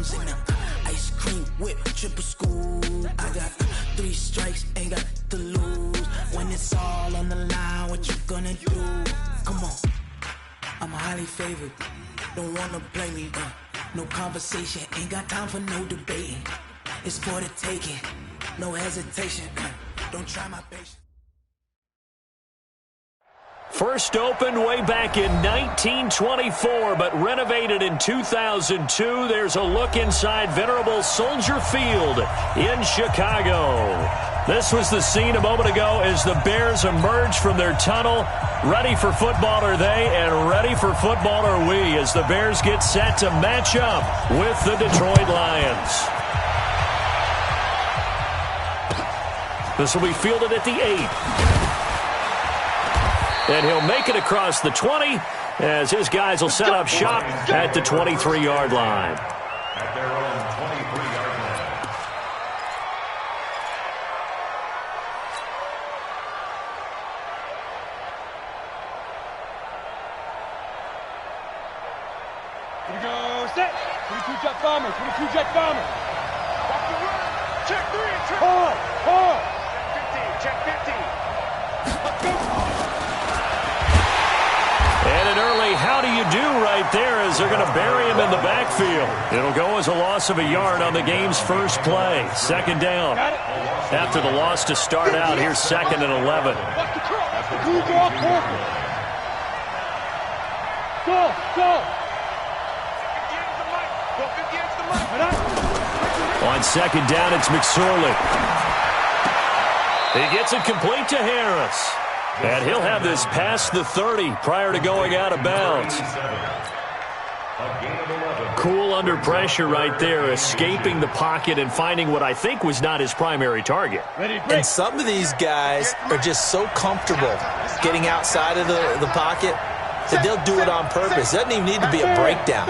M's in them. Ice cream whip, triple scoop. I got 3 strikes, ain't got to lose. When it's all on the line, what you gonna do? Come on, I'm highly favored. Don't wanna blame me, no conversation. Ain't got time for no debating. It's for the taking, no hesitation. Don't try my patience. First opened way back in 1924, but renovated in 2002. There's a look inside venerable Soldier Field in Chicago. This was the scene a moment ago as the Bears emerge from their tunnel. Ready for football are they, and ready for football are we, as the Bears get set to match up with the Detroit Lions. This will be fielded at the 8. And he'll make it across the 20 as his guys will set up shop at the 23-yard line. At their own 23-yard line. Here we go, set. 22 jet bomber, 22 jet bomber. Back to run. Check 3 and check. Hold. Check 15, check 15. Let's go. And an early how do you do right there as they're going to bury him in the backfield. It'll go as a loss of a yard on the game's first play. Second down. After the loss to start out, here's 2nd and 11. On second down, it's McSorley. He gets it complete to Harris. And he'll have this past the 30 prior to going out of bounds. Cool under pressure right there, escaping the pocket and finding what I think was not his primary target. And some of these guys are just so comfortable getting outside of the pocket that they'll do it on purpose. It doesn't even need to be a breakdown.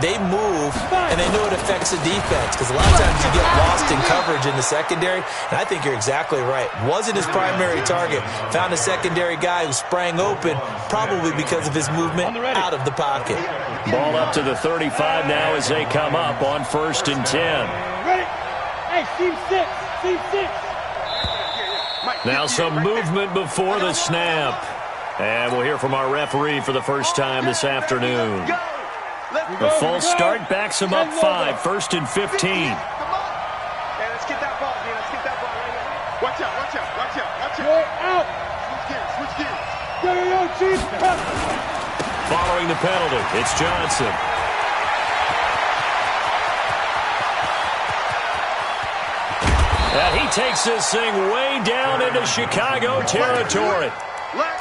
They move, and they know it affects the defense, because a lot of times you get lost in coverage in the secondary, and I think you're exactly right. Wasn't his primary target. Found a secondary guy who sprang open, probably because of his movement out of the pocket. Ball up to the 35 now as they come up on 1st and 10. Ready? Hey, team 6. Team 6. Now some movement before the snap. And we'll hear from our referee for the first time this afternoon. The false start backs him up 5, 1st and 15. Hey, let's get that ball, man. Let's get that ball right here. Watch out, watch out, watch out, watch out. Out. Switch gears, switch gears. Following the penalty, it's Johnson. And he takes this thing way down into Chicago territory.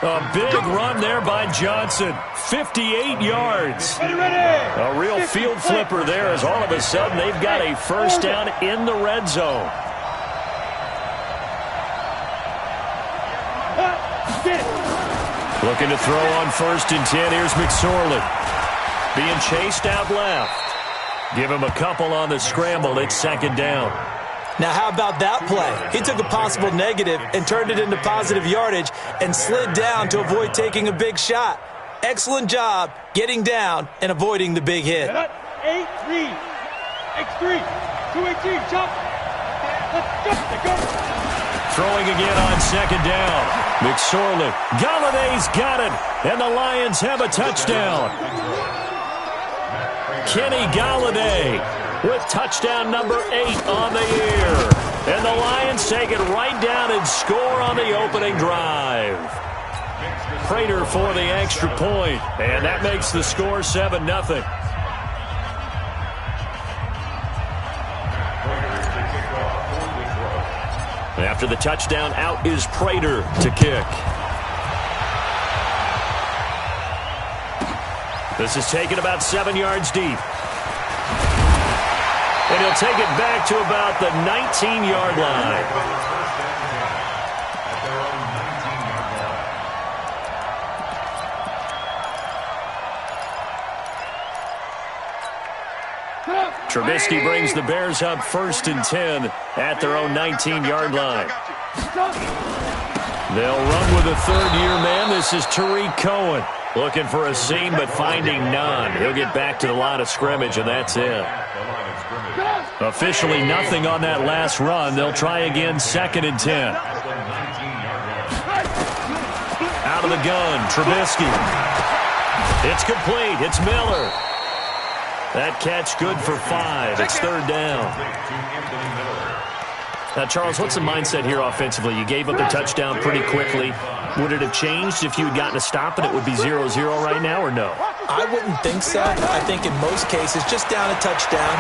A big run there by Johnson. 58 yards. A real field flipper there as all of a sudden they've got a first down in the red zone. Looking to throw on 1st and 10. Here's McSorley. Being chased out left. Give him a couple on the scramble. It's 2nd down. Now, how about that play? He took a possible negative and turned it into positive yardage and slid down to avoid taking a big shot. Excellent job getting down and avoiding the big hit. 8-3. X3. 2-18. Jump. Let's go. Throwing again on 2nd down. McSorley. Galladay's got it. And the Lions have a touchdown. Kenny Galladay with touchdown number 8 on the year. And the Lions take it right down and score on the opening drive. Prater for the extra point, and that makes the score 7-0. After the touchdown, out is Prater to kick. This is taken about 7 yards deep. And he'll take it back to about the 19-yard line. Trubisky brings the Bears up 1st and 10 at their own 19-yard line. They'll run with a third-year man. This is Tariq Cohen. Looking for a seam, but finding none. He'll get back to the line of scrimmage, and that's it. Officially nothing on that last run. They'll try again, 2nd and 10. Out of the gun, Trubisky. It's complete. It's Miller. That catch good for 5. It's 3rd down. Now, Charles, what's the mindset here offensively? You gave up the touchdown pretty quickly. Would it have changed if you had gotten a stop and it would be 0-0 right now, or no? I wouldn't think so. I think in most cases, just down a touchdown,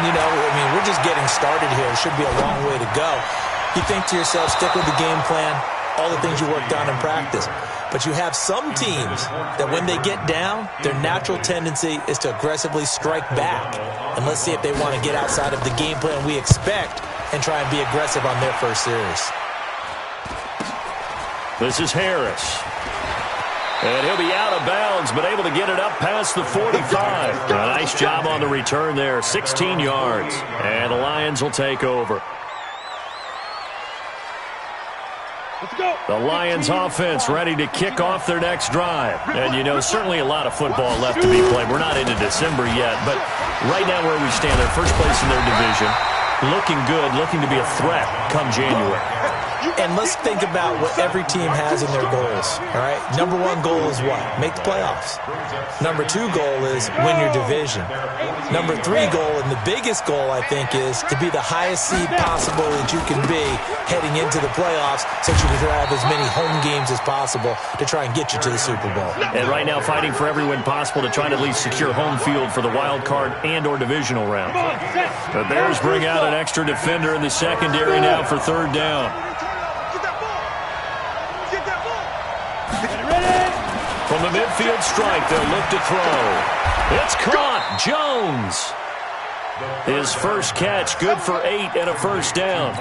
we're just getting started here. It should be a long way to go. You think to yourself, stick with the game plan, all the things you worked on in practice. But you have some teams that when they get down, their natural tendency is to aggressively strike back. And let's see if they want to get outside of the game plan we expect and try and be aggressive on their first series. This is Harris. And he'll be out of bounds, but able to get it up past the 45. A nice job on the return there, 16 yards. And the Lions will take over. The Lions offense ready to kick off their next drive. And, certainly a lot of football left to be played. We're not into December yet, but right now where we stand, they're first place in their division. Looking good, looking to be a threat come January. And let's think about what every team has in their goals, all right? Number 1 goal is what? Make the playoffs. Number 2 goal is win your division. Number 3 goal, and the biggest goal, I think, is to be the highest seed possible that you can be heading into the playoffs so that you can have as many home games as possible to try and get you to the Super Bowl. And right now fighting for every win possible to try to at least secure home field for the wild card and or divisional round. The Bears bring out an extra defender in the secondary now for 3rd down. From the midfield strike, they'll look to throw. It's caught. Jones. His first catch, good for 8 and a first down.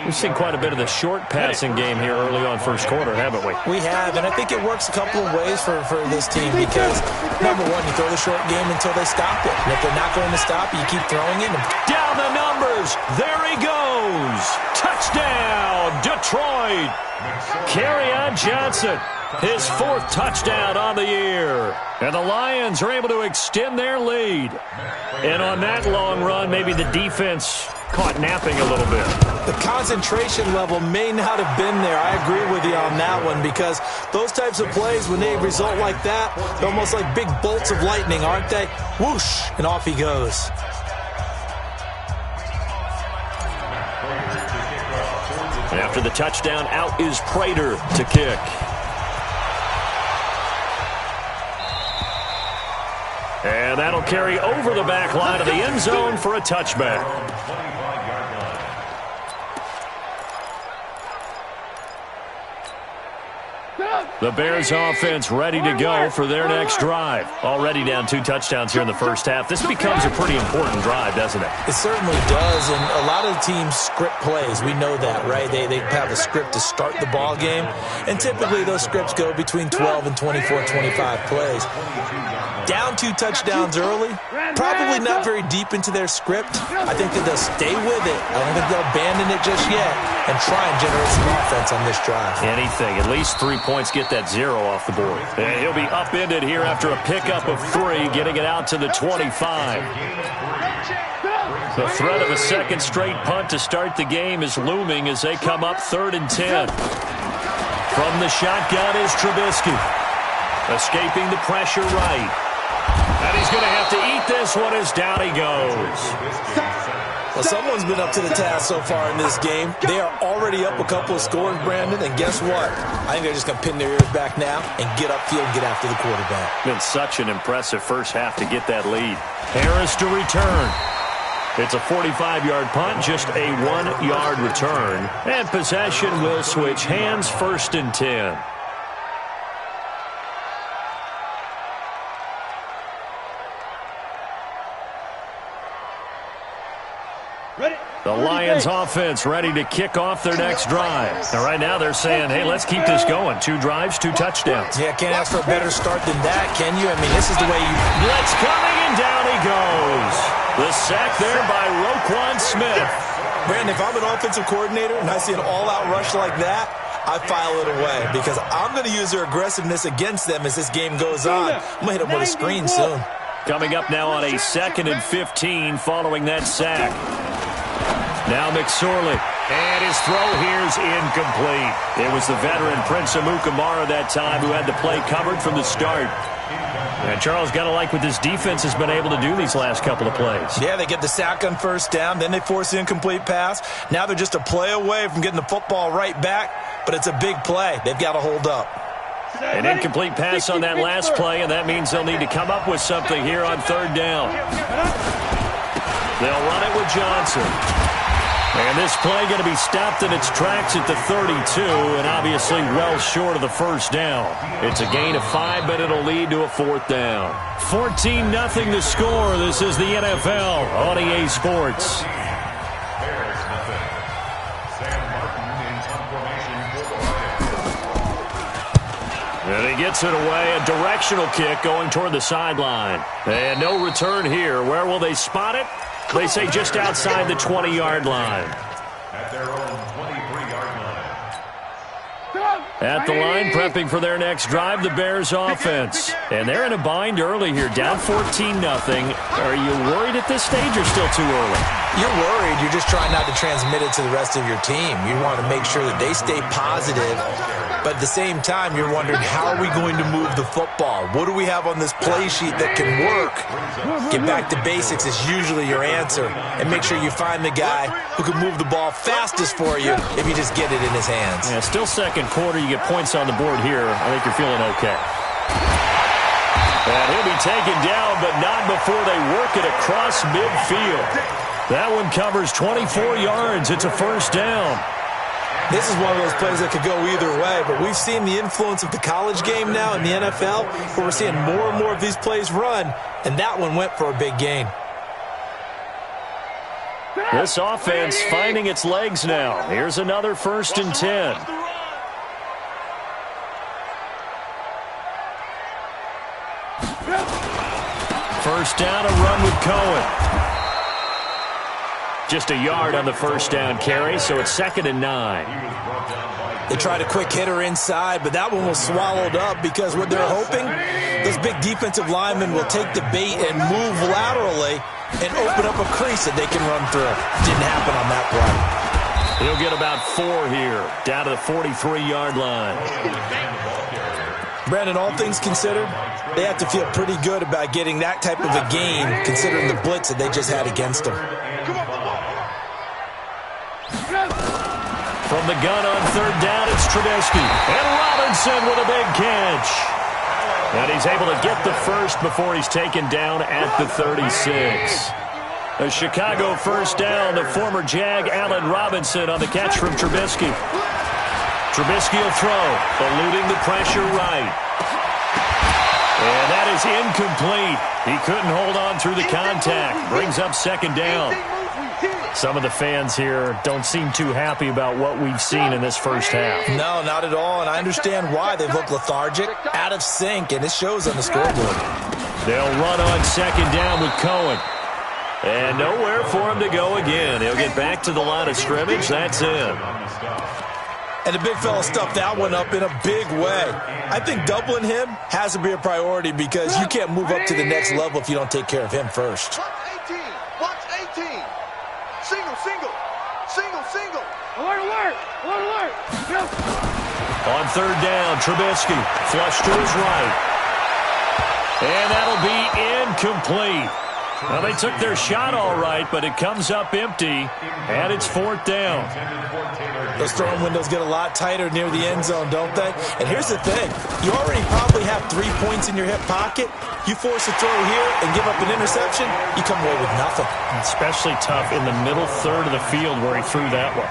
We've seen quite a bit of the short passing game here early on first quarter, haven't we? We have, and I think it works a couple of ways for this team because, number 1, you throw the short game until they stop it. And if they're not going to stop it, you keep throwing it. Down the numbers. There he goes. Touchdown, Detroit. Kerryon Johnson, his 4th touchdown on the year. And the Lions are able to extend their lead. And on that long run, maybe the defense caught napping a little bit. The concentration level may not have been there. I agree with you on that one because those types of plays, when they result like that, they're almost like big bolts of lightning, aren't they? Whoosh, and off he goes. After the touchdown, out is Prater to kick. And that'll carry over the back line of the end zone for a touchback. The Bears offense ready to go for their next drive. Already down 2 touchdowns here in the first half. This becomes a pretty important drive, doesn't it? It certainly does, and a lot of the teams script plays. We know that, right? They have a script to start the ball game, and typically those scripts go between 12 and 24, 25 plays. Down 2 touchdowns early, probably not very deep into their script. I think that they'll stay with it. I don't think they'll abandon it just yet and try and generate some offense on this drive. Anything, at least 3 points, get that 0 off the board. And he'll be upended here after a pickup of 3, getting it out to the 25. The threat of a second straight punt to start the game is looming as they come up 3rd and 10. From the shotgun is Trubisky. Escaping the pressure right. And he's going to have to eat this one as down he goes. Well, someone's been up to the task so far in this game. They are already up a couple of scores, Brandon, and guess what? I think they're just going to pin their ears back now and get upfield and get after the quarterback. Been such an impressive first half to get that lead. Harris to return. It's a 45-yard punt, just a 1-yard return. And possession will switch hands, 1st and 10. The Lions offense ready to kick off their next drive. And right now they're saying, hey, let's keep this going. 2 drives, 2 touchdowns. Yeah, can't ask for a better start than that, can you? I mean, this is the way you... Blitz coming, and down he goes. The sack there by Roquan Smith. Brandon, if I'm an offensive coordinator and I see an all-out rush like that, I file it away because I'm going to use their aggressiveness against them as this game goes on. I'm going to hit them with a screen soon. Coming up now on a 2nd and 15 following that sack. Now McSorley. And his throw here's incomplete. It was the veteran Prince Amukamara that time who had the play covered from the start. And Charles, got to like what this defense has been able to do these last couple of plays. Yeah, they get the sack on first down, then they force the incomplete pass. Now they're just a play away from getting the football right back, but it's a big play. They've got to hold up. An incomplete pass on that last play, and that means they'll need to come up with something here on 3rd down. They'll run it with Johnson. And this play going to be stopped in its tracks at the 32, and obviously well short of the first down. It's a gain of 5, but it'll lead to a 4th down. 14-0 the score. This is the NFL on EA Sports. And he gets it away, a directional kick going toward the sideline. And no return here. Where will they spot it? They say just outside the 20-yard line. At their own 23-yard line. At the line, prepping for their next drive, the Bears offense. And they're in a bind early here, down 14-0. Are you worried at this stage or still too early? You're worried. You're just trying not to transmit it to the rest of your team. You want to make sure that they stay positive. But at the same time, you're wondering, how are we going to move the football? What do we have on this play sheet that can work? Get back to basics is usually your answer. And make sure you find the guy who can move the ball fastest for you if you just get it in his hands. Yeah, still second quarter. You get points on the board here. I think you're feeling okay. And he'll be taken down, but not before they work it across midfield. That one covers 24 yards. It's a 1st down. This is one of those plays that could go either way, but we've seen the influence of the college game now in the NFL, where we're seeing more and more of these plays run, and that one went for a big gain. This offense finding its legs now. Here's another 1st and 10. First down, a run with Cohen. Just a yard on the 1st down carry, so it's 2nd and 9. They tried a quick hitter inside, but that one was swallowed up because what they're hoping, those big defensive linemen will take the bait and move laterally and open up a crease that they can run through. Didn't happen on that play. He'll get about 4 here, down to the 43-yard line. Brandon, all things considered, they have to feel pretty good about getting that type of a gain considering the blitz that they just had against them. From the gun on 3rd down, it's Trubisky. And Robinson with a big catch. And he's able to get the first before he's taken down at the 36. A Chicago 1st down, the former Jag Allen Robinson on the catch from Trubisky. Trubisky will throw, eluding the pressure right. And that is incomplete. He couldn't hold on through the contact. Brings up 2nd down. Some of the fans here don't seem too happy about what we've seen in this first half. No, not at all, and I understand why. They've looked lethargic, out of sync, and it shows on the scoreboard. They'll run on 2nd down with Cohen. And nowhere for him to go again. He'll get back to the line of scrimmage. That's it. And the big fella stuffed that one up in a big way. I think doubling him has to be a priority because you can't move up to the next level if you don't take care of him first. Box 18. Single, single. Single, single. Alert, alert. Alert, alert. Yep. On 3rd down, Trubisky. Flush to his right. And that'll be incomplete. Well, they took their shot all right, but it comes up empty, and it's 4th down. Those throwing windows get a lot tighter near the end zone, don't they? And here's the thing. You already probably have 3 points in your hip pocket. You force a throw here and give up an interception, you come away with nothing. Especially tough in the middle 3rd of the field where he threw that one.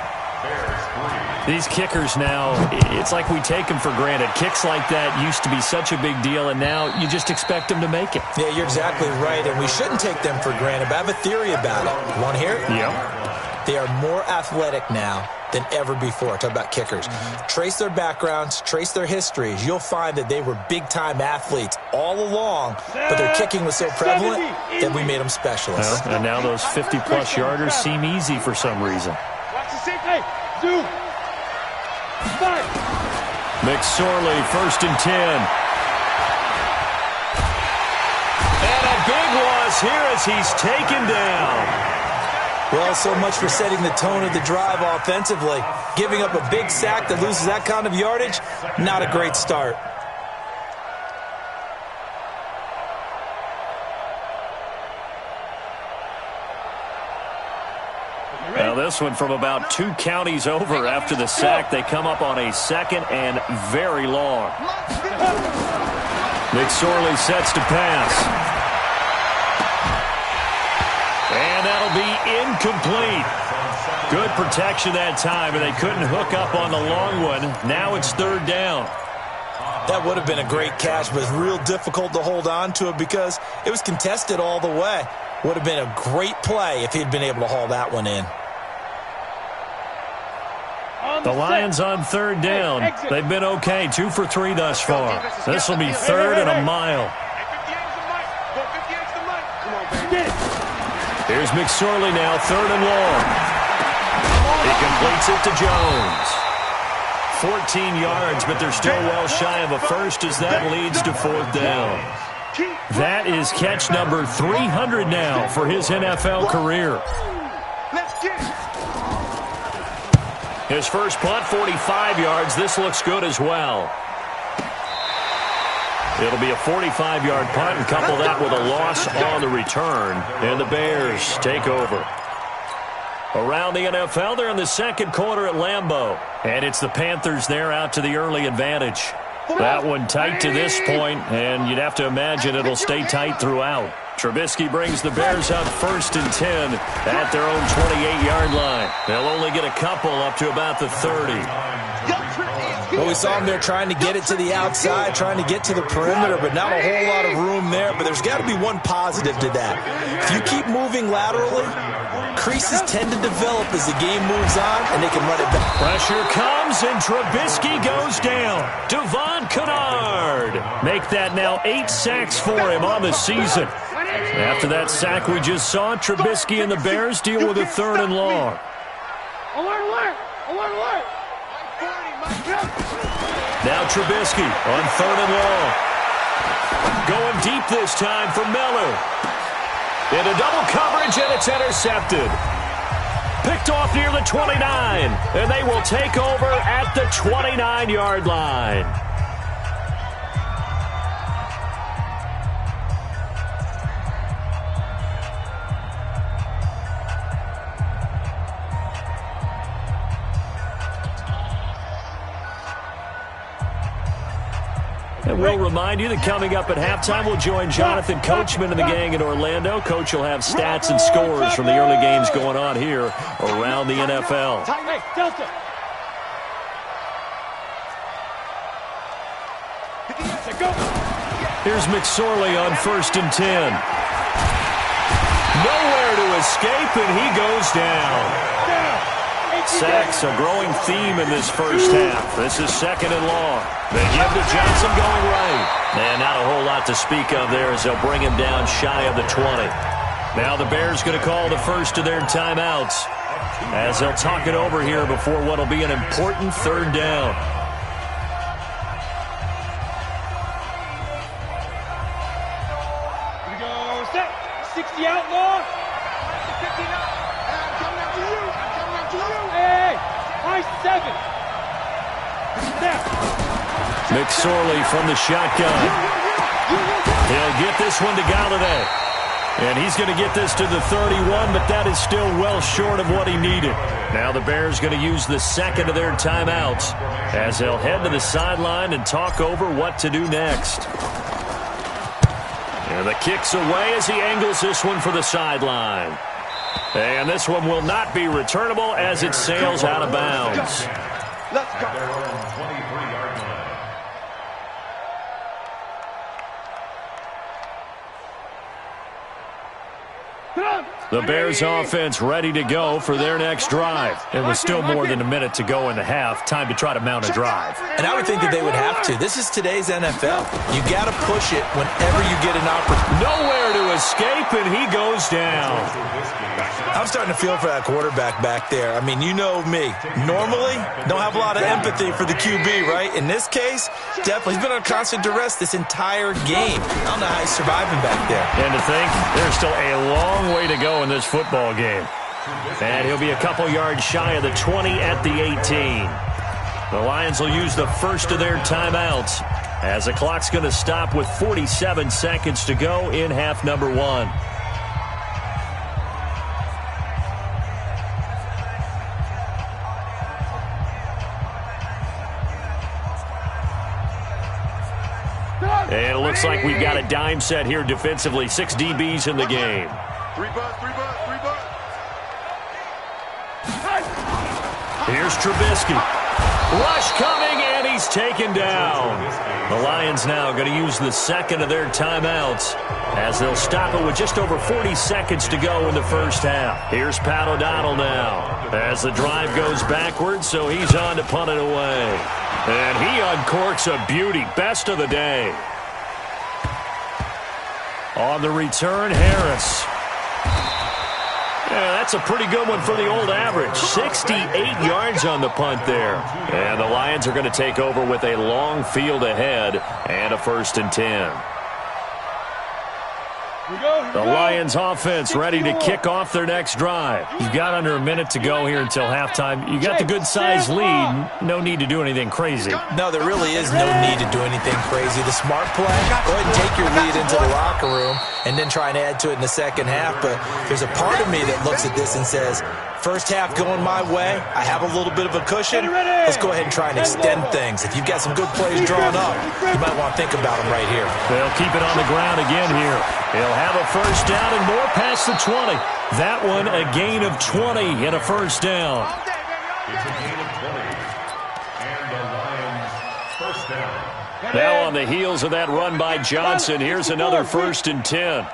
These kickers now, it's like we take them for granted. Kicks like that used to be such a big deal, and now you just expect them to make it. Yeah, you're exactly right, and we shouldn't take them for granted, but I have a theory about it. You want to hear it? Yep. They are more athletic now than ever before. Talk about kickers. Trace their backgrounds, trace their histories. You'll find that they were big-time athletes all along, but their kicking was so prevalent that we made them specialists. Well, and now those 50-plus yarders seem easy for some reason. Watch the same thing. 2. 5. McSorley, 1st and 10. And a big loss here as he's taken down. Well, so much for setting the tone of the drive offensively. Giving up a big sack that loses that kind of yardage, not a great start. Now this one from about 2 counties over after the sack. They come up on a 2nd and very long. McSorley sets to pass. And that'll be incomplete. Good protection that time, and they couldn't hook up on the long one. Now it's 3rd down. That would have been a great catch, but it's real difficult to hold on to it because it was contested all the way. Would have been a great play if he'd been able to haul that one in. The Lions on 3rd down. They've been okay, 2 for 3 thus far. This will be 3rd and a mile. Here's McSorley now, 3rd and long. He completes it to Jones. 14 yards, but they're still well shy of a first as that leads to 4th down. That is catch number 300 now for his NFL career. His first punt, 45 yards. This looks good as well. It'll be a 45-yard punt and couple that with a loss on the return. And the Bears take over. Around the NFL, they're in the 2nd quarter at Lambeau. And it's the Panthers there out to the early advantage. That one tight to this point, and you'd have to imagine it'll stay tight throughout. Trubisky brings the Bears up 1st and 10 at their own 28-yard line. They'll only get a couple up to about the 30. Well, we saw him there trying to get it to the outside, trying to get to the perimeter, but not a whole lot of room there. But there's got to be one positive to that. If you keep moving laterally, creases tend to develop as the game moves on, and they can run it back. Pressure comes, and Trubisky goes down. Devon Kennard. Make that now 8 sacks for him on the season. After that sack we just saw, Trubisky and the Bears deal with a 3rd and long. Alert, alert! Alert, alert! Now Trubisky on 3rd and long. Going deep this time for Miller. Into double coverage, and it's intercepted. Picked off near the 29, and they will take over at the 29-yard line. And we'll remind you that coming up at halftime, we'll join Jonathan Coachman and the gang in Orlando. Coach will have stats and scores from the early games going on here around the NFL. Hey, Delta. Here's McSorley on 1st and 10. Nowhere to escape, and he goes down. Sacks, a growing theme in this first half. This is 2nd and long. They give to Johnson going right. And not a whole lot to speak of there as they'll bring him down shy of the 20. Now the Bears going to call the first of their timeouts as they'll talk it over here before what will be an important 3rd down. Here we go, set. 60 outlaw. 59. I'm coming after you. I'm coming after you. Hey, high 7. Now. McSorley from the shotgun. He'll get this one to Galladay. And he's going to get this to the 31, but that is still well short of what he needed. Now the Bears going to use the 2nd of their timeouts as they'll head to the sideline and talk over what to do next. And the kick's away as he angles this one for the sideline. And this one will not be returnable as it sails out of bounds. Let's go. The Bears offense ready to go for their next drive. It was still more than a minute to go in the half. Time to try to mount a drive. And I would think that they would have to. This is today's NFL. You got to push it whenever you get an opportunity. Nowhere to escape, and he goes down. I'm starting to feel for that quarterback back there. I mean, you know me. Normally, don't have a lot of empathy for the QB, right? In this case, definitely. He's been on constant duress this entire game. I don't know how he's surviving back there. And to think, there's still a long way to go in this football game. And he'll be a couple yards shy of the 20 at the 18. The Lions will use the first of their timeouts as the clock's going to stop with 47 seconds to go in half number 1. And it looks like we've got a dime set here defensively. 6 DBs in the game. 3 bus, 3 bus, 3 bus. Here's Trubisky. Rush coming, and he's taken down. The Lions now going to use the second of their timeouts as they'll stop it with just over 40 seconds to go in the first half. Here's Pat O'Donnell now as the drive goes backwards, so he's on to punt it away. And he uncorks a beauty. Best of the day. On the return, Harris. Yeah, that's a pretty good one for the old average. 68 yards on the punt there. And the Lions are going to take over with a long field ahead and a 1st and 10. The Lions offense ready to kick off their next drive. You've got under a minute to go here until halftime. You got the good-sized lead. No need to do anything crazy. No, there really is no need to do anything crazy. The smart play, go ahead and take your lead into the locker room and then try and add to it in the second half. But there's a part of me that looks at this and says, first half going my way, I have a little bit of a cushion. Let's go ahead and try and extend things. If you've got some good plays drawn up, you might want to think about them right here. They'll keep it on the ground again here. He'll have a first down and more past the 20. That one a gain of 20 and a first down. It's a gain of 20. And the Lions first down. Now on the heels of that run by Johnson, here's another 1st and 10.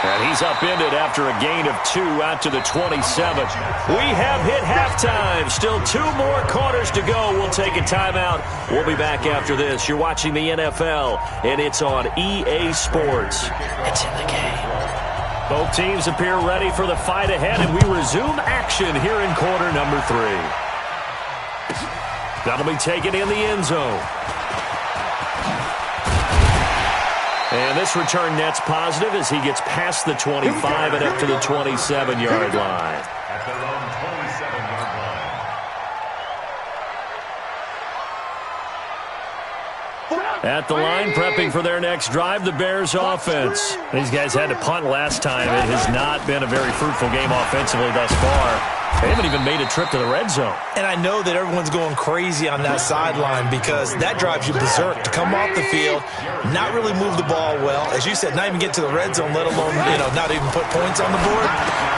And he's upended after a gain of 2 out to the 27. We have hit halftime. Still 2 more quarters to go. We'll take a timeout. We'll be back after this. You're watching the NFL, and it's on EA Sports. It's in the game. Both teams appear ready for the fight ahead, and we resume action here in quarter number 3. That'll be taken in the end zone. And this return net's positive as he gets past the 25 and up to the 27-yard line. At their own 27-yard line. At the line, prepping for their next drive, the Bears offense. These guys had to punt last time. It has not been a very fruitful game offensively thus far. They haven't even made a trip to the red zone. And I know that everyone's going crazy on that sideline because that drives you berserk to come off the field, not really move the ball well. As you said, not even get to the red zone, let alone, not even put points on the board.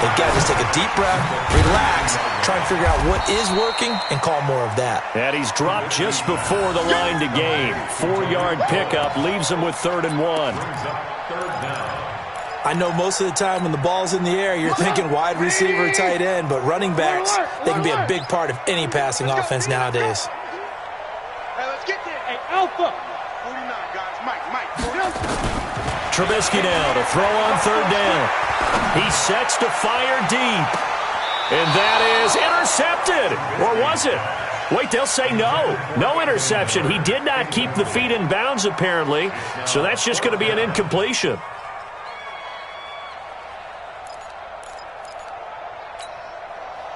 They've got to just take a deep breath, relax, try and figure out what is working, and call more of that. And he's dropped just before the line to gain. 4-yard pickup leaves him with 3rd and 1. I know most of the time when the ball's in the air, you're thinking wide receiver, tight end, but running backs, they can be a big part of any passing offense nowadays. Hey, let's get there. Hey, Alpha. 49, guys. Mike. Trubisky now to throw on 3rd down. He sets to fire deep. And that is intercepted. Or was it? Wait, they'll say no. No interception. He did not keep the feet in bounds, apparently. So that's just going to be an incompletion.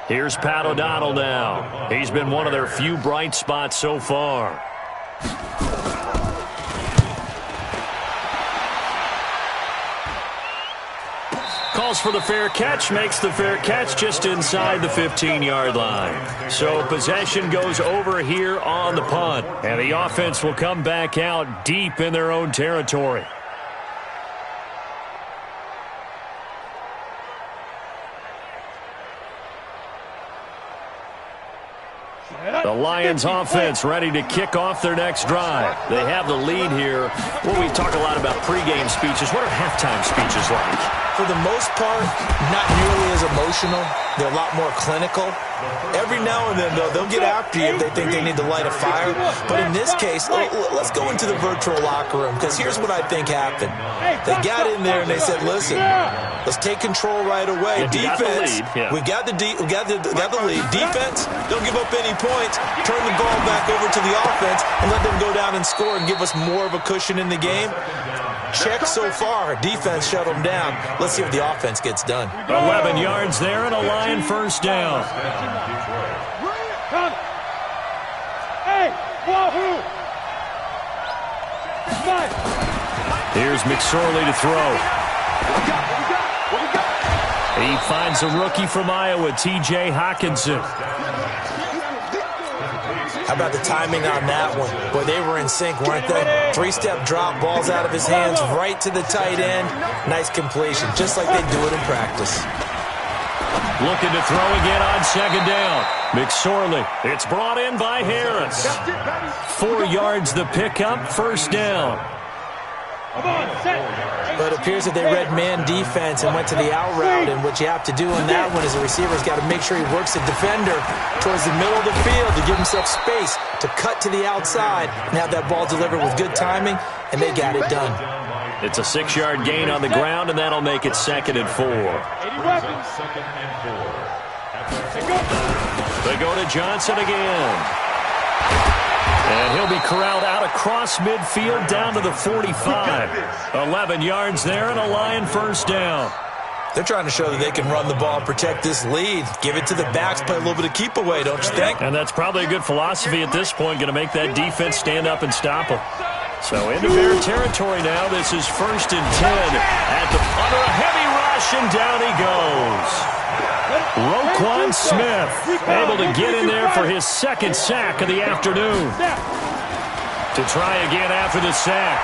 Here's Pat O'Donnell now. He's been one of their few bright spots so far. Calls for the fair catch, makes the fair catch just inside the 15-yard line. So possession goes over here on the punt, and the offense will come back out deep in their own territory. The Lions Lions offense ready to kick off their next drive. They have the lead here. Well, we talk a lot about pregame speeches. What are halftime speeches like? For the most part, not nearly as emotional. They're a lot more clinical. Every now and then, though, they'll get after you if they think they need to light a fire. But in this case, let's go into the virtual locker room, because here's what I think happened. They got in there and they said, listen, let's take control right away. Defense, we got the lead. Defense, don't give up any points. Turn the ball back over to the offense and let them go down and score and give us more of a cushion in the game. Check so far. Defense shut them down. Let's see if the offense gets done. 11 yards there and a Lion first down. Hey, wahoo! Here's McSorley to throw. He finds a rookie from Iowa, T.J. Hawkinson. How about the timing on that one? Boy, they were in sync, weren't they? Three-step drop, balls out of his hands, right to the tight end. Nice completion, just like they do it in practice. Looking to throw again on second down. McSorley. It's brought in by Harris. 4 yards the pickup, first down. But it appears that they read man defense and went to the out route, and what you have to do on that one is the receiver's got to make sure he works the defender towards the middle of the field to give himself space to cut to the outside and have that ball delivered with good timing, and they got it done. It's a 6-yard gain on the ground, and that'll make it 2nd and 4. They go to Johnson again. And he'll be corralled out across midfield down to the 45. 11 yards there and a Lion first down. They're trying to show that they can run the ball, protect this lead. Give it to the backs, play a little bit of keep away, don't you think? And that's probably a good philosophy at this point, going to make that defense stand up and stop them. So into Bear territory now. This is 1st and 10 at the punter. A heavy rush, and down he goes. Roquan Smith able to get in there for his 2nd sack of the afternoon. To try again after the sack,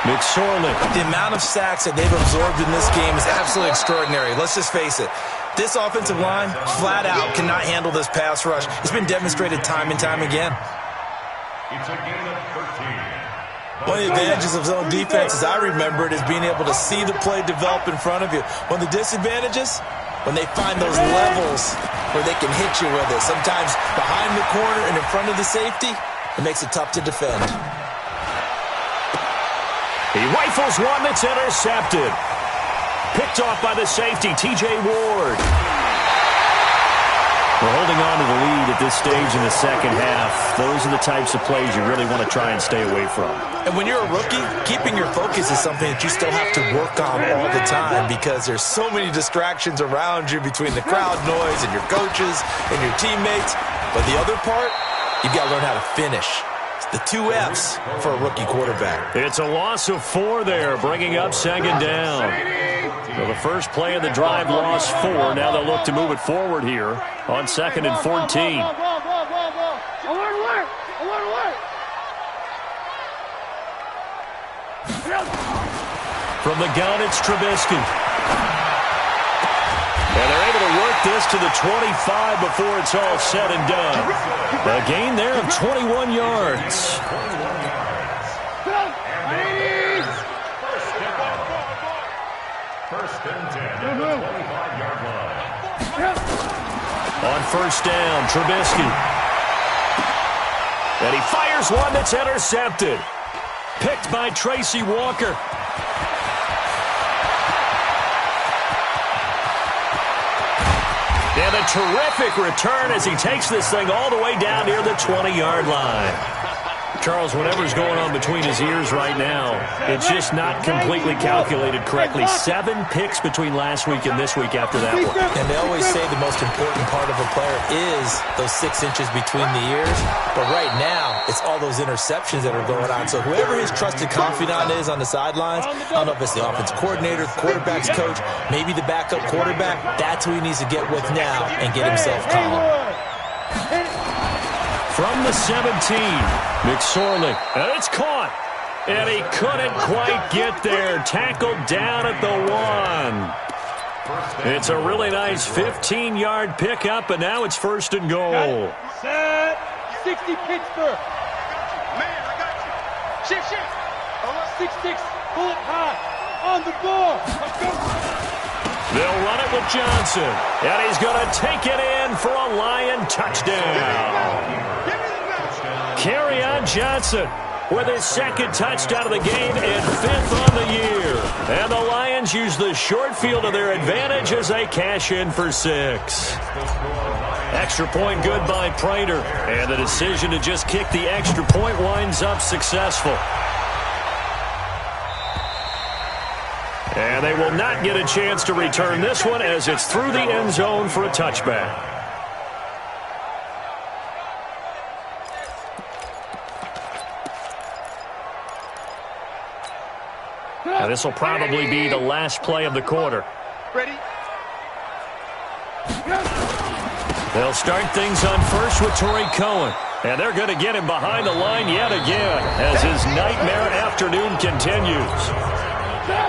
McSorley. The amount of sacks that they've absorbed in this game is absolutely extraordinary. Let's just face it. This offensive line, flat out, cannot handle this pass rush. It's been demonstrated time and time again. It's a gain of 13. One of the advantages of zone defense, as I remember it, is being able to see the play develop in front of you. One of the disadvantages, when they find those levels where they can hit you with it. Sometimes behind the corner and in front of the safety, it makes it tough to defend. He rifles one that's intercepted. Picked off by the safety, T.J. Ward. We're holding on to the lead at this stage in the second half. Those are the types of plays you really want to try and stay away from. And when you're a rookie, keeping your focus is something that you still have to work on all the time, because there's so many distractions around you between the crowd noise and your coaches and your teammates. But the other part, you've got to learn how to finish. It's the 2 F's for a rookie quarterback. It's a loss of 4 there, bringing up 2nd down. So the first play of the drive lost 4. Now they'll look to move it forward here on 2nd and 14. From the gun, it's Trubisky. And they're able to work this to the 25 before it's all said and done. A gain there of 21 yards. First and 10 at the 25-yard line. On first down, Trubisky. And he fires one that's intercepted. Picked by Tracy Walker. And a terrific return as he takes this thing all the way down near the 20-yard line. Charles, whatever's going on between his ears right now, it's just not completely calculated correctly. 7 picks between last week and this week after that one. And they always say the most important part of a player is those 6 inches between the ears. But right now, it's all those interceptions that are going on. So whoever his trusted confidant is on the sidelines, I don't know if it's the offense coordinator, the quarterback's coach, maybe the backup quarterback, that's who he needs to get with now and get himself calm. From the 17, McSorley, and it's caught. And he couldn't quite get there. Tackled down at the 1. It's a really nice 15-yard pickup, and now it's 1st and goal. Set, 360 Pittsburgh. Man, I got you. Shift. 6-6, bullet high, on the ball. They'll run it with Johnson, and he's going to take it in for a Lion touchdown. Kerryon Johnson with his second touchdown of the game and 5th on the year. And the Lions use the short field to their advantage as they cash in for 6. Extra point good by Prater, and the decision to just kick the extra point winds up successful. And they will not get a chance to return this one as it's through the end zone for a touchback. Now this will probably be the last play of the quarter. Ready? They'll start things on first with Torrey Cohen. And they're going to get him behind the line yet again as his nightmare afternoon continues.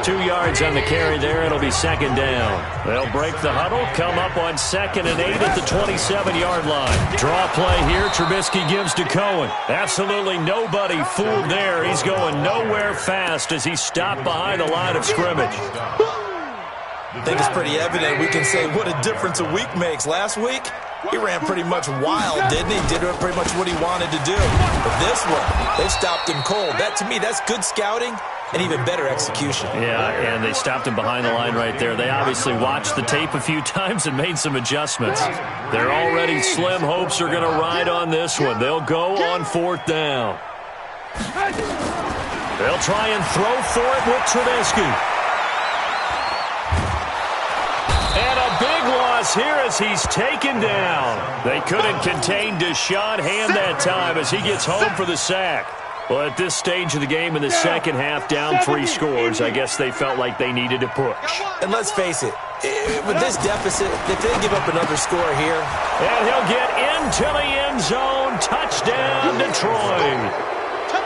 2 yards on the carry there. It'll be second down. They'll break the huddle, come up on 2nd and 8 at the 27-yard line. Draw play here. Trubisky gives to Cohen. Absolutely nobody fooled there. He's going nowhere fast as he stopped behind the line of scrimmage. I think it's pretty evident. We can say what a difference a week makes. Last week, he ran pretty much wild, didn't he? Did pretty much what he wanted to do. But this one, they stopped him cold. That, to me, that's good scouting and even better execution. Yeah, and they stopped him behind the line right there. They obviously watched the tape a few times and made some adjustments. Their already slim hopes are going to ride on this one. They'll go on 4th down. They'll try and throw for it with Trubisky. And a big loss here as he's taken down. They couldn't contain Deshaun Hand that time as he gets home for the sack. Well, at this stage of the game in the second half, down 3 scores, I guess they felt like they needed to push. And let's face it, with this deficit, if they give up another score here. And he'll get into the end zone. Touchdown, Detroit.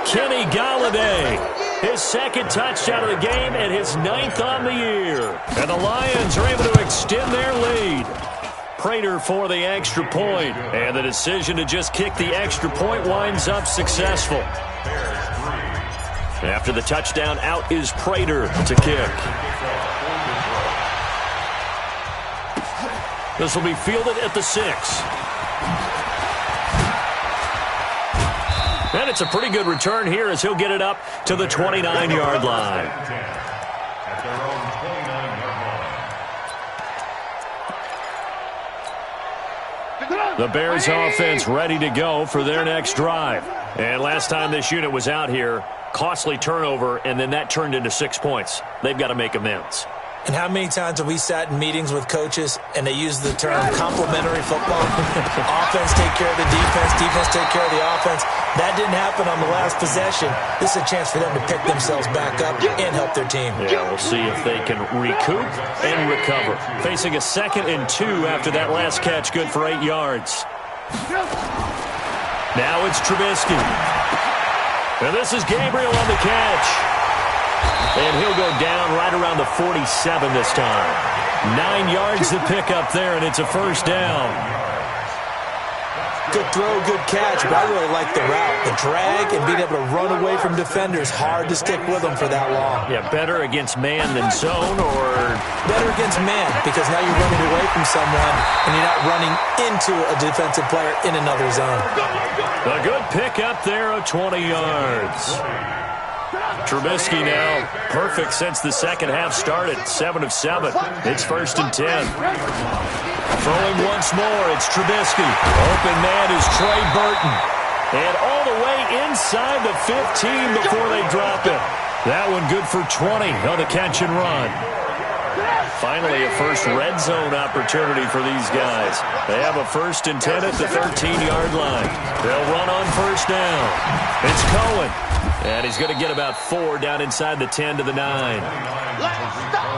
Kenny Golladay, his second touchdown of the game and his 9th on the year. And the Lions are able to extend their lead. Prater for the extra point, and the decision to just kick the extra point winds up successful. After the touchdown, out is Prater to kick. This will be fielded at the 6. And it's a pretty good return here as he'll get it up to the 29-yard line. At their own 29-yard line. The Bears offense ready to go for their next drive. And last time this unit was out here, costly turnover, and then that turned into 6 points. They've got to make amends. And how many times have we sat in meetings with coaches and they use the term complementary football? Offense take care of the defense, defense take care of the offense. That didn't happen on the last possession. This is a chance for them to pick themselves back up and help their team. Yeah, we'll see if they can recoup and recover. Facing a 2nd and 2 after that last catch, good for 8 yards. Now it's Trubisky. And this is Gabriel on the catch. And he'll go down right around the 47 this time. 9 yards to pick up there, and it's a first down. Good throw, good catch, but I really like the route. The drag and being able to run away from defenders, hard to stick with them for that long. Yeah, better against man than zone, or? Better against man, because now you're running away from someone and you're not running into a defensive player in another zone. A good pick up there of 20 yards. Trubisky now perfect since the second half started. 7 of 7. It's 1st and 10. Throwing once more, it's Trubisky. Open man is Trey Burton. And all the way inside the 15 before they drop it. That one good for 20 on the catch and run. Finally, a first red zone opportunity for these guys. They have a 1st and 10 at the 13-yard line. They'll run on first down. It's Cohen. And he's going to get about 4 down inside the 10 to the 9.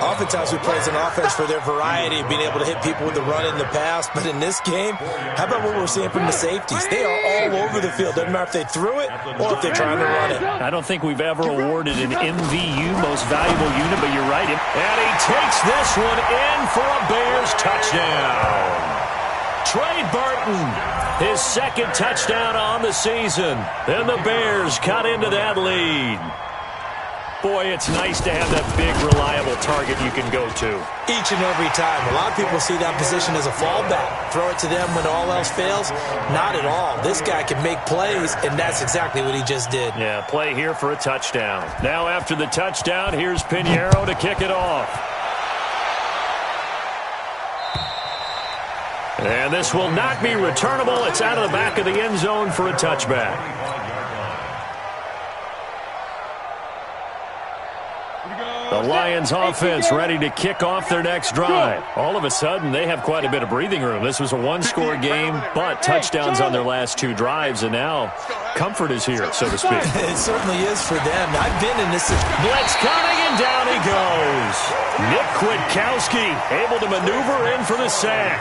Oftentimes we play as an offense for their variety of being able to hit people with the run in the pass. But in this game, how about what we're seeing from the safeties? They are all over the field. Doesn't matter if they threw it or if they're trying to run it. I don't think we've ever awarded an MVU, most valuable unit, but you're right. And he takes this one in for a Bears touchdown. Trey Burton, his second touchdown on the season. And the Bears cut into that lead. Boy, it's nice to have that big, reliable target you can go to. Each and every time. A lot of people see that position as a fallback. Throw it to them when all else fails. Not at all. This guy can make plays, and that's exactly what he just did. Yeah, play here for a touchdown. Now after the touchdown, here's Pinheiro to kick it off. And this will not be returnable. It's out of the back of the end zone for a touchback. The Lions offense ready to kick off their next drive. All of a sudden, they have quite a bit of breathing room. This was a one-score game, but touchdowns on their last two drives, and now comfort is here, so to speak. It certainly is for them. I've been in this. Blitz coming, and down he goes. Nick Kwiatkowski able to maneuver in for the sack.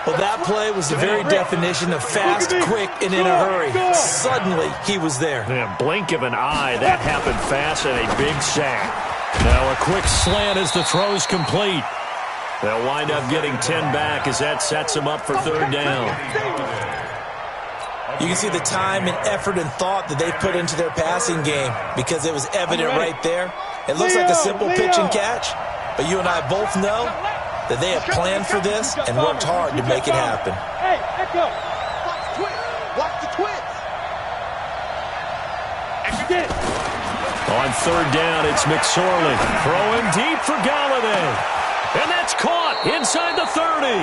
Well, that play was the very definition of fast, quick, and in a hurry. Suddenly, he was there. Yeah, blink of an eye, that happened fast, and a big sack. Now a quick slant as the throw's complete. They'll wind up getting 10 back as that sets them up for third down. You can see the time and effort and thought that they put into their passing game because it was evident right there. It looks like a simple pitch and catch, but you and I both know that they have planned for this and worked hard to make it happen. Hey, Echo! Watch the twins! Watch the twins! Get it! On third down, it's McSorley. Throwing deep for Galladay. And that's caught inside the 30.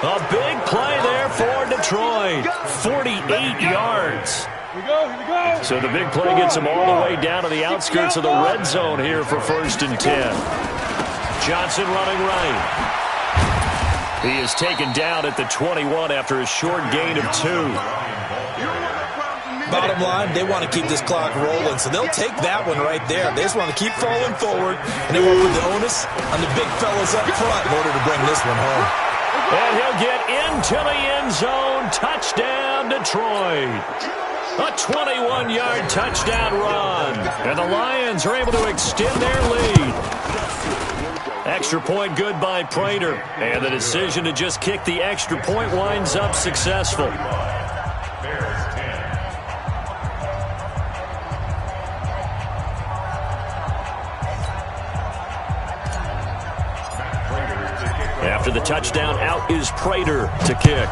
A big play there for Detroit. 48 yards. Here we go. So the big play gets them all the way down to the outskirts of the red zone here for 1st and 10. Johnson running right. He is taken down at the 21 after a short gain of 2. Bottom line, they want to keep this clock rolling, so they'll take that one right there. They just want to keep falling forward, and they want to put the onus on the big fellas up front in order to bring this one home. And he'll get into the end zone. Touchdown, Detroit. A 21-yard touchdown run. And the Lions are able to extend their lead. Extra point good by Prater. And the decision to just kick the extra point winds up successful. After the touchdown, out is Prater to kick.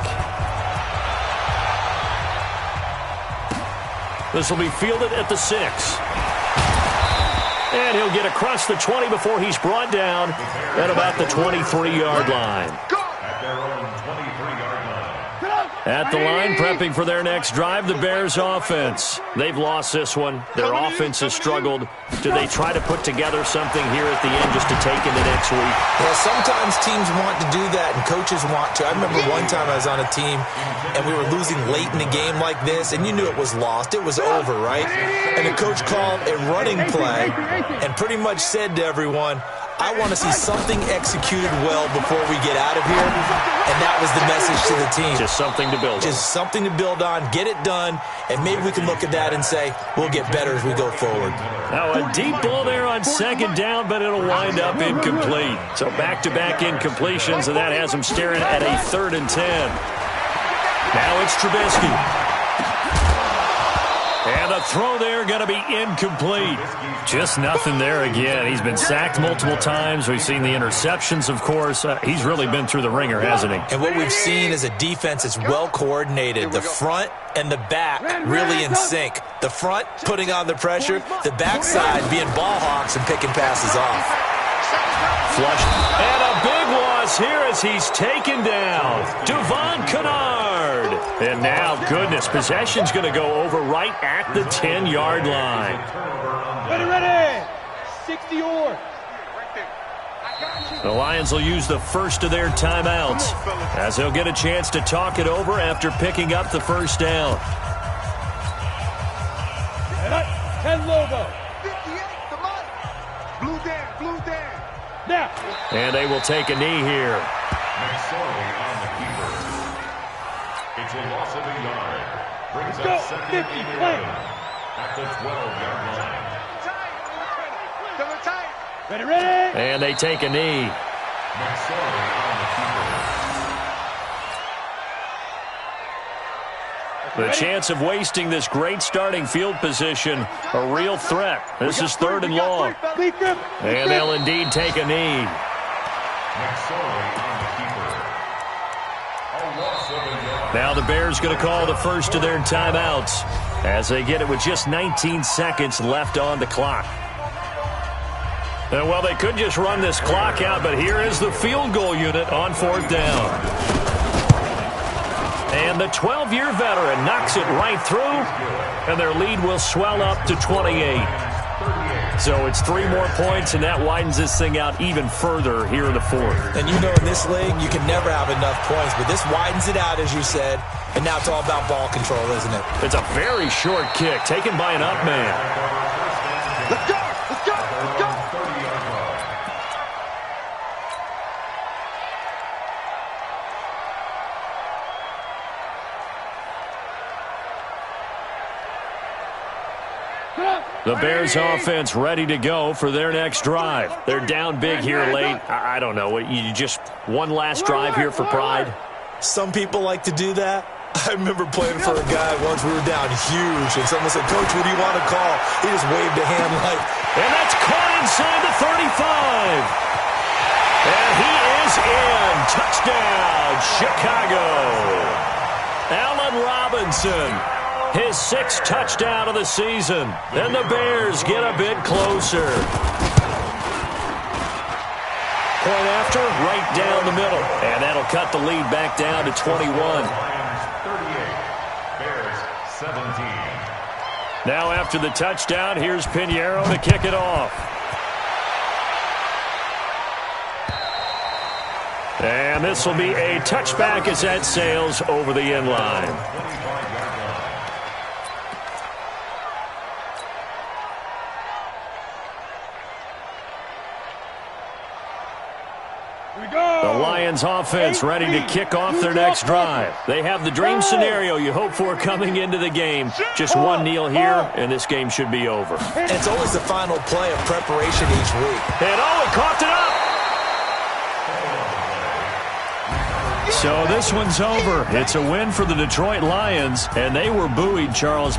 This will be fielded at the 6. And he'll get across the 20 before he's brought down at about the 23-yard line. At the line, prepping for their next drive, the Bears offense. They've lost this one. Their offense has struggled. Do they try to put together something here at the end just to take into next week? Yeah, sometimes teams want to do that, and coaches want to. I remember one time I was on a team, and we were losing late in a game like this, and you knew it was lost. It was over, right? And the coach called a running play and pretty much said to everyone, I want to see something executed well before we get out of here. And that was the message to the team. Just something to build on. Just something to build on, get it done, and maybe we can look at that and say, we'll get better as we go forward. Now a deep ball there on second down, but it'll wind up incomplete. So back-to-back incompletions, and that has them staring at a 3rd and 10. Now it's Trubisky. And the throw there going to be incomplete. Just nothing there again. He's been sacked multiple times. We've seen the interceptions, of course. He's really been through the ringer, hasn't he? And what we've seen is a defense that's well coordinated. The front and the back really in sync. The front putting on the pressure. The backside being ball hawks and picking passes off. Flushed. And a big loss here as he's taken down. Devon Kennard. And now, goodness, possession's going to go over right at the 10-yard line. Ready. 60 or. The Lions will use the first of their timeouts as they'll get a chance to talk it over after picking up the first down. 10 logo. 58, the money. Blue down. Now. And they will take a knee here. McSorley on the keeper. It's a loss of a yard. Brings Go. up second 50, and 11 play. at the 12-yard line. Ready. And they take a knee. McSorley on the keeper. The chance of wasting this great starting field position, a real threat. This is 3rd and long. And they'll indeed take a knee. Now the Bears going to call the first of their timeouts as they get it with just 19 seconds left on the clock. And, well, they could just run this clock out, but here is the field goal unit on 4th down. And the 12-year veteran knocks it right through, and their lead will swell up to 28. So it's 3 more points, and that widens this thing out even further here in the 4th. And you know in this league, you can never have enough points, but this widens it out, as you said, and now it's all about ball control, isn't it? It's a very short kick taken by an up man. Let's go! Let's go! Let's go! The Bears offense ready to go for their next drive. They're down big here late. I don't know. You just one last drive here for pride? Some people like to do that. I remember playing for a guy once. We were down huge, and someone said, "Coach, what do you want to call?" He just waved a hand like... And that's caught inside the 35. And he is in. Touchdown, Chicago. Allen Robinson. His 6th touchdown of the season. And the Bears get a bit closer. Point after, right down the middle. And that'll cut the lead back down to 21. Bears 17. Now after the touchdown, here's Pinheiro to kick it off. And this will be a touchback as that sails over the end line. The Lions offense ready to kick off their next drive. They have the dream scenario you hope for coming into the game. Just one kneel here, and this game should be over. And it's always the final play of preparation each week. And he coughed it up! So this one's over. It's a win for the Detroit Lions, and they were buoyed, Charles.